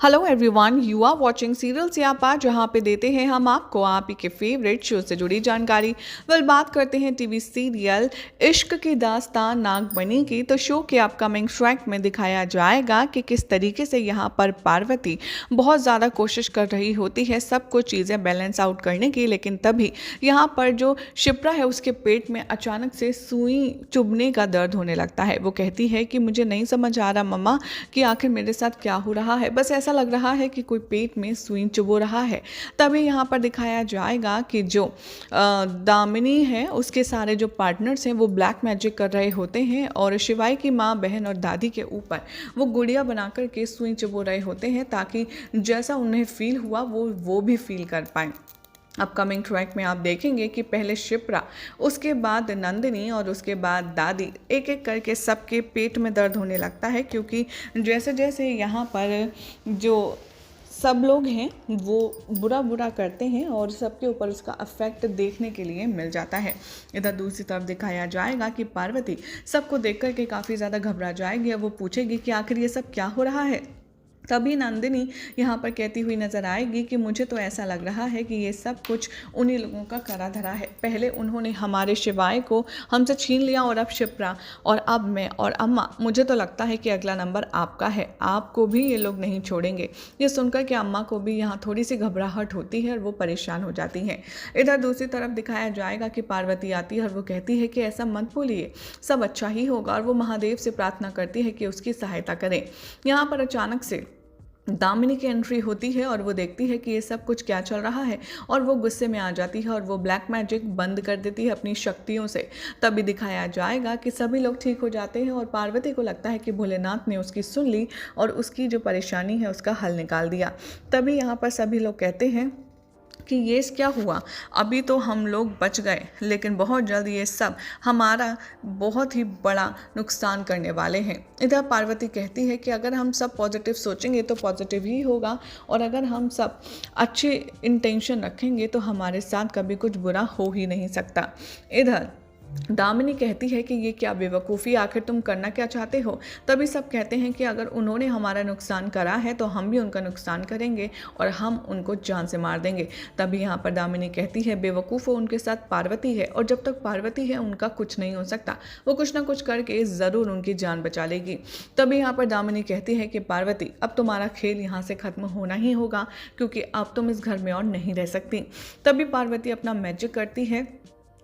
Hello everyone, you are watching serial Siyapa, जहां पे देते हैं हम आपको आप ही के फेवरेट शो से जुड़ी जानकारी। बात करते हैं टीवी सीरियल इश्क की दास्तान नागमणि की। तो शो के अपकमिंग ट्रैक में दिखाया जाएगा कि किस तरीके से यहां पर पार्वती बहुत ज़्यादा कोशिश कर रही होती है सब कुछ चीज़ें बैलेंस आउट करने की, लेकिन तभी यहां पर जो शिप्रा है उसके पेट में अचानक से सुई चुभने का दर्द होने लगता है। वो कहती है कि मुझे नहीं समझ आ रहा मम्मा कि आखिर मेरे साथ क्या हो रहा है, बस ऐसा लग रहा है कि कोई पेट में सुई चुभो रहा है। तभी यहाँ पर दिखाया जाएगा कि जो दामिनी है उसके सारे जो पार्टनर्स हैं वो ब्लैक मैजिक कर रहे होते हैं और शिवाई की माँ, बहन और दादी के ऊपर वो गुड़िया बना कर के सुई चुभो रहे होते हैं ताकि जैसा उन्हें फील हुआ वो भी फील कर पाएँ। अपकमिंग ट्रैक में आप देखेंगे कि पहले शिप्रा, उसके बाद नंदिनी और उसके बाद दादी, एक एक करके सबके पेट में दर्द होने लगता है, क्योंकि जैसे जैसे यहाँ पर जो सब लोग हैं वो बुरा करते हैं और सबके ऊपर उसका इफेक्ट देखने के लिए मिल जाता है। इधर दूसरी तरफ दिखाया जाएगा कि पार्वती सबको देख कर के काफ़ी ज़्यादा घबरा जाएगी और वो पूछेगी कि आखिर ये सब क्या हो रहा है। तभी नंदिनी यहाँ पर कहती हुई नजर आएगी कि मुझे तो ऐसा लग रहा है कि ये सब कुछ उन्हीं लोगों का करा धरा है। पहले उन्होंने हमारे शिवाय को हमसे छीन लिया और अब शिप्रा और अब मैं और अम्मा, मुझे तो लगता है कि अगला नंबर आपका है, आपको भी ये लोग नहीं छोड़ेंगे। ये सुनकर कि अम्मा को भी यहाँ थोड़ी सी घबराहट होती है और वो परेशान हो जाती हैं। इधर दूसरी तरफ दिखाया जाएगा कि पार्वती आती है और वो कहती है कि ऐसा मत बोलिए, सब अच्छा ही होगा, और वो महादेव से प्रार्थना करती है कि उसकी सहायता करें। यहाँ पर अचानक से दामिनी की एंट्री होती है और वो देखती है कि ये सब कुछ क्या चल रहा है और वो गुस्से में आ जाती है और वो ब्लैक मैजिक बंद कर देती है अपनी शक्तियों से। तभी दिखाया जाएगा कि सभी लोग ठीक हो जाते हैं और पार्वती को लगता है कि भोलेनाथ ने उसकी सुन ली और उसकी जो परेशानी है उसका हल निकाल दिया। तभी यहाँ पर सभी लोग कहते हैं कि ये क्या हुआ, अभी तो हम लोग बच गए, लेकिन बहुत जल्द ये सब हमारा बहुत ही बड़ा नुकसान करने वाले हैं। इधर पार्वती कहती है कि अगर हम सब पॉजिटिव सोचेंगे तो पॉजिटिव ही होगा, और अगर हम सब अच्छे इंटेंशन रखेंगे तो हमारे साथ कभी कुछ बुरा हो ही नहीं सकता। इधर दामिनी कहती है कि ये क्या बेवकूफ़ी, आखिर तुम करना क्या चाहते हो। तभी सब कहते हैं कि अगर उन्होंने हमारा नुकसान करा है तो हम भी उनका नुकसान करेंगे और हम उनको जान से मार देंगे। तभी यहाँ पर दामिनी कहती है बेवकूफ़ हो, उनके साथ पार्वती है और जब तक पार्वती है उनका कुछ नहीं हो सकता, वो कुछ ना कुछ करके ज़रूर उनकी जान बचा लेगी। तभी यहाँ पर दामिनी कहती है कि पार्वती, अब तुम्हारा खेल यहाँ से ख़त्म होना ही होगा, क्योंकि अब तुम इस घर में और नहीं रह सकती। तभी पार्वती अपना मैजिक करती है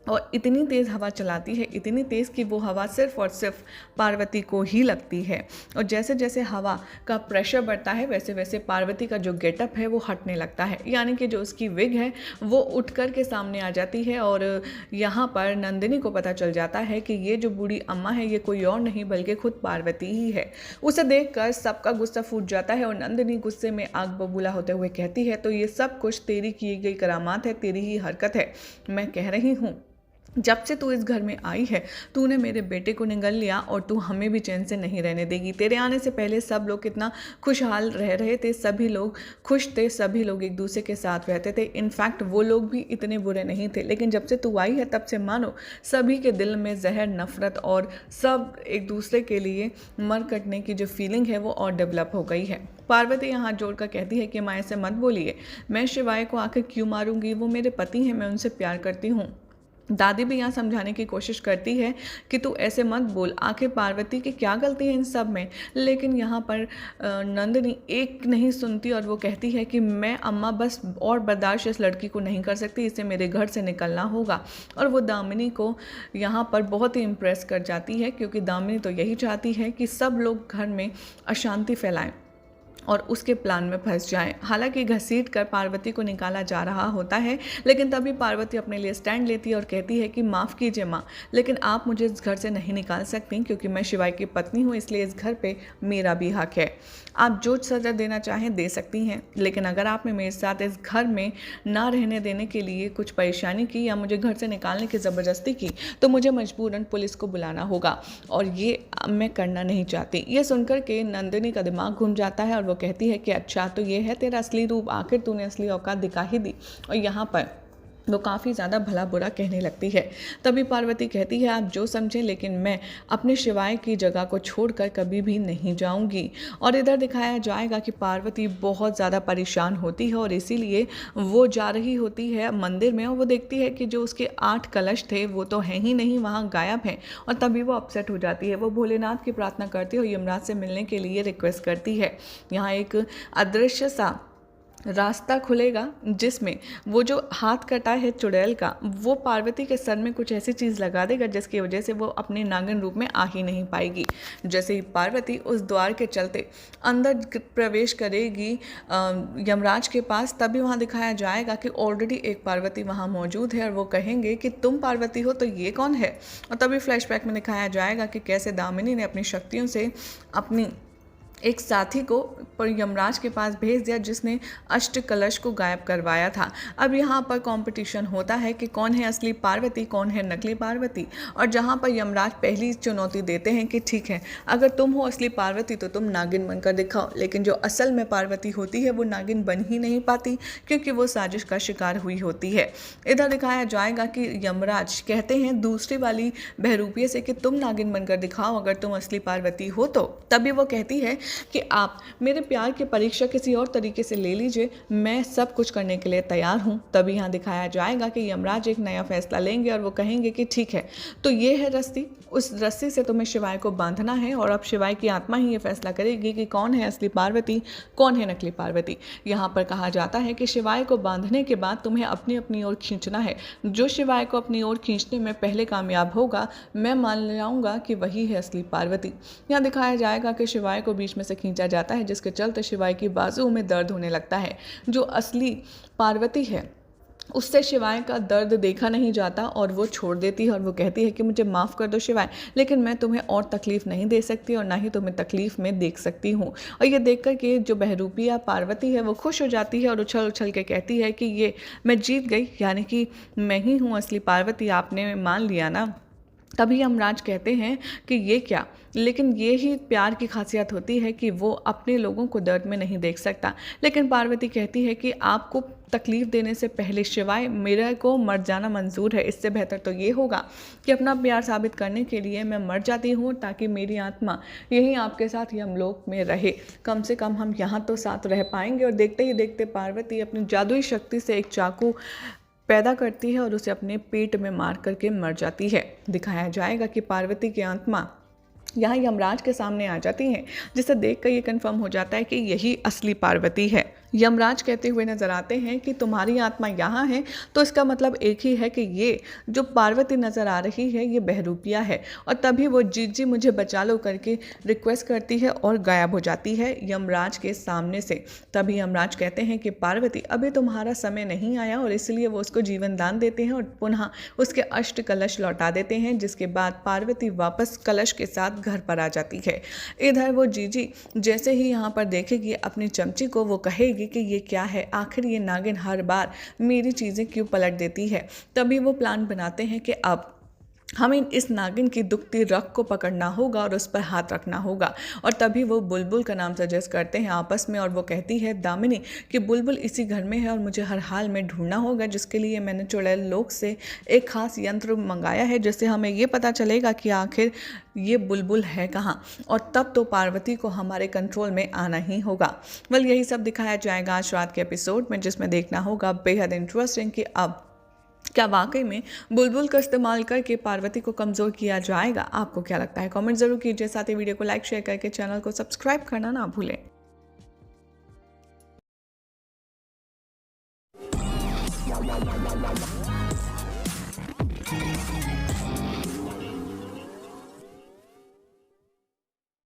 और इतनी तेज़ हवा चलाती है, इतनी तेज़ कि वो हवा सिर्फ और सिर्फ पार्वती को ही लगती है। और जैसे जैसे हवा का प्रेशर बढ़ता है वैसे वैसे पार्वती का जो गेटअप है वो हटने लगता है, यानी कि जो उसकी विग है वो उठ कर के सामने आ जाती है। और यहाँ पर नंदिनी को पता चल जाता है कि ये जो बूढ़ी अम्मा है ये कोई और नहीं बल्कि खुद पार्वती ही है। उसे देखकर सबका गुस्सा फूट जाता है और नंदिनी गुस्से में आग बबूला होते हुए कहती है, तो ये सब कुछ तेरी की गई करामात है, तेरी ही हरकत है। मैं कह रही हूँ, जब से तू इस घर में आई है तूने मेरे बेटे को निगल लिया और तू हमें भी चैन से नहीं रहने देगी। तेरे आने से पहले सब लोग कितना खुशहाल रह रहे थे, सभी लोग खुश थे, सभी लोग एक दूसरे के साथ रहते थे। इनफैक्ट वो लोग भी इतने बुरे नहीं थे, लेकिन जब से तू आई है तब से मानो सभी के दिल में जहर, नफरत और सब एक दूसरे के लिए मर कटने की जो फीलिंग है वो और डेवलप हो गई है। पार्वती यहाँ जोड़कर कहती है कि माँ ऐसे मत बोलिए, मैं शिवाय को आखिर क्यों मारूंगी, वो मेरे पति हैं, मैं उनसे प्यार करती हूँ। दादी भी यहाँ समझाने की कोशिश करती है कि तू ऐसे मत बोल, आखिर पार्वती की क्या गलती है इन सब में। लेकिन यहाँ पर नंदिनी एक नहीं सुनती और वो कहती है कि मैं अम्मा बस और बर्दाश्त इस लड़की को नहीं कर सकती, इसे मेरे घर से निकलना होगा। और वो दामिनी को यहाँ पर बहुत ही इम्प्रेस कर जाती है, क्योंकि दामिनी तो यही चाहती है कि सब लोग घर में अशांति फैलाएं और उसके प्लान में फंस जाएं। हालांकि घसीट कर पार्वती को निकाला जा रहा होता है, लेकिन तभी पार्वती अपने लिए स्टैंड लेती है और कहती है कि माफ़ कीजिए माँ, लेकिन आप मुझे इस घर से नहीं निकाल सकती, क्योंकि मैं शिवाय की पत्नी हूँ, इसलिए इस घर पे मेरा भी हक है। आप जो सज़ा देना चाहें दे सकती हैं, लेकिन अगर आपने मेरे साथ इस घर में ना रहने देने के लिए कुछ परेशानी की या मुझे घर से निकालने की ज़बरदस्ती की तो मुझे मजबूरन पुलिस को बुलाना होगा, और ये मैं करना नहीं चाहती। ये सुनकर के नंदिनी का दिमाग घूम जाता है और वो कहती है कि अच्छा तो ये है तेरा असली रूप, आखिर तूने असली औकात दिखा ही दी। और यहाँ पर वो काफ़ी ज़्यादा भला बुरा कहने लगती है। तभी पार्वती कहती है, आप जो समझें, लेकिन मैं अपने शिवाय की जगह को छोड़कर कभी भी नहीं जाऊंगी। और इधर दिखाया जाएगा कि पार्वती बहुत ज़्यादा परेशान होती है और इसीलिए वो जा रही होती है मंदिर में और वो देखती है कि जो उसके 8 कलश थे वो तो हैं ही नहीं, वहाँ गायब हैं। और तभी वो अपसेट हो जाती है। वो भोलेनाथ की प्रार्थना करती है और यमराज से मिलने के लिए रिक्वेस्ट करती है। यहाँ एक अदृश्य सा रास्ता खुलेगा जिसमें वो जो हाथ कटा है चुड़ैल का, वो पार्वती के सर में कुछ ऐसी चीज़ लगा देगा जिसकी वजह से वो अपने नागिन रूप में आ ही नहीं पाएगी। जैसे ही पार्वती उस द्वार के चलते अंदर प्रवेश करेगी यमराज के पास, तभी वहाँ दिखाया जाएगा कि ऑलरेडी एक पार्वती वहाँ मौजूद है और वो कहेंगे कि तुम पार्वती हो तो ये कौन है। और तभी फ्लैशबैक में दिखाया जाएगा कि कैसे दामिनी ने अपनी शक्तियों से अपनी एक साथी को यमराज के पास भेज दिया जिसने अष्ट कलश को गायब करवाया था। अब यहाँ पर कंपटीशन होता है कि कौन है असली पार्वती, कौन है नकली पार्वती। और जहाँ पर यमराज पहली चुनौती देते हैं कि ठीक है, अगर तुम हो असली पार्वती तो तुम नागिन बनकर दिखाओ। लेकिन जो असल में पार्वती होती है वो नागिन बन ही नहीं पाती क्योंकि वो साजिश का शिकार हुई होती है। इधर दिखाया जाएगा कि यमराज कहते हैं दूसरी वाली बहरूपिये से कि तुम नागिन बनकर दिखाओ अगर तुम असली पार्वती हो तो। तभी वो कहती है कि आप मेरे प्यार की परीक्षा किसी और तरीके से ले लीजिए, मैं सब कुछ करने के लिए तैयार हूँ। तभी यहाँ दिखाया जाएगा कि यमराज एक नया फैसला लेंगे और वो कहेंगे कि ठीक है, तो ये है रस्सी, उस रस्सी से तुम्हें शिवाय को बांधना है और अब शिवाय की आत्मा ही ये फैसला करेगी कि कौन है असली पार्वती, कौन है नकली पार्वती। यहाँ पर कहा जाता है कि शिवाय को बांधने के बाद तुम्हें अपनी अपनी ओर खींचना है। जो शिवाय को अपनी ओर खींचने में पहले कामयाब होगा, मैं मान जाऊँगा कि वही है असली पार्वती। यहाँ दिखाया जाएगा कि शिवाय को बीच में से खींचा जाता है जिसके चलते शिवाय की बाजुओं में दर्द होने लगता है। जो असली पार्वती है उससे शिवाय का दर्द देखा नहीं जाता और वो छोड़ देती है और वो कहती है कि मुझे माफ़ कर दो शिवाय, लेकिन मैं तुम्हें और तकलीफ़ नहीं दे सकती और ना ही तुम्हें तकलीफ़ में देख सकती हूँ। और ये देखकर कि जो बहरूपिया पार्वती है वो खुश हो जाती है और उछल उछल के कहती है कि ये मैं जीत गई, यानी कि मैं ही हूँ असली पार्वती, आपने मान लिया ना। तभी यमराज कहते हैं कि ये क्या, लेकिन ये ही प्यार की खासियत होती है कि वो अपने लोगों को दर्द में नहीं देख सकता। लेकिन पार्वती कहती है कि आपको तकलीफ़ देने से पहले शिवाय मेरे को मर जाना मंजूर है। इससे बेहतर तो ये होगा कि अपना प्यार साबित करने के लिए मैं मर जाती हूँ ताकि मेरी आत्मा यहीं आपके साथ यमलोक में रहे। कम से कम हम यहाँ तो साथ रह पाएंगे। और देखते ही देखते पार्वती अपनी जादुई शक्ति से एक चाकू पैदा करती है और उसे अपने पेट में मार करके मर जाती है। दिखाया जाएगा कि पार्वती की आत्मा यहाँ यमराज के सामने आ जाती है, जिसे देखकर ये कंफर्म हो जाता है कि यही असली पार्वती है। यमराज कहते हुए नजर आते हैं कि तुम्हारी आत्मा यहाँ है तो इसका मतलब एक ही है कि ये जो पार्वती नज़र आ रही है ये बहरूपिया है। और तभी वो जीजी मुझे बचा लो करके रिक्वेस्ट करती है और गायब हो जाती है यमराज के सामने से। तभी यमराज कहते हैं कि पार्वती अभी तुम्हारा समय नहीं आया और इसलिए वो उसको जीवन दान देते हैं और पुनः उसके अष्ट कलश लौटा देते हैं, जिसके बाद पार्वती वापस कलश के साथ घर पर आ जाती है। इधर वो जीजी जैसे ही यहाँ पर देखेगी अपनी चमची को, वो कहेगी कि ये क्या है, आखिर ये नागिन हर बार मेरी चीज़ें क्यों पलट देती है। तभी वो प्लान बनाते हैं कि अब हमें इस नागिन की दुखती रग को पकड़ना होगा और उस पर हाथ रखना होगा। और तभी वो बुलबुल का नाम सजेस्ट करते हैं आपस में और वो कहती है दामिनी कि बुलबुल इसी घर में है और मुझे हर हाल में ढूंढना होगा, जिसके लिए मैंने चुड़ैल लोक से एक खास यंत्र मंगाया है जिससे हमें ये पता चलेगा कि आखिर ये बुलबुल है कहाँ, और तब तो पार्वती को हमारे कंट्रोल में आना ही होगा। यही सब दिखाया जाएगा आज रात के एपिसोड में, जिसमें देखना होगा बेहद इंटरेस्टिंग कि अब क्या वाकई में बुलबुल का इस्तेमाल करके पार्वती को कमज़ोर किया जाएगा। आपको क्या लगता है कमेंट ज़रूर कीजिए, साथ ही वीडियो को लाइक शेयर करके चैनल को सब्सक्राइब करना ना भूलें।